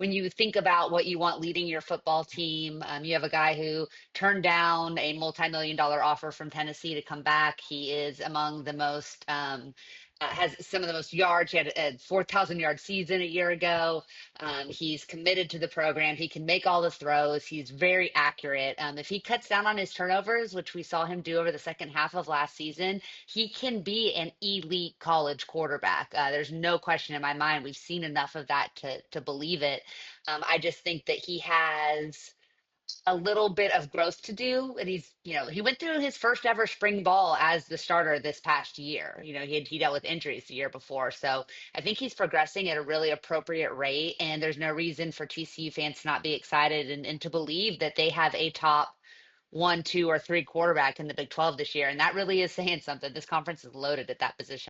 when you think about what you want leading your football team, you have a guy who turned down a multi-million-dollar offer from Tennessee to come back. He is among the most has some of the most yards. He had a 4,000-yard season a year ago. He's committed to the program. He can make all the throws. He's very accurate. If he cuts down on his turnovers, which we saw him do over the second half of last season, he can be an elite college quarterback. There's no question in my mind. We've seen enough of that to believe it. I just think that he has a little bit of growth to do. And he went through his first ever spring ball as the starter this past year. He dealt with injuries the year before. So I think he's progressing at a really appropriate rate. And there's no reason for TCU fans to not be excited and to believe that they have a top one, two, or three quarterback in the Big 12 this year. And that really is saying something. This conference is loaded at that position.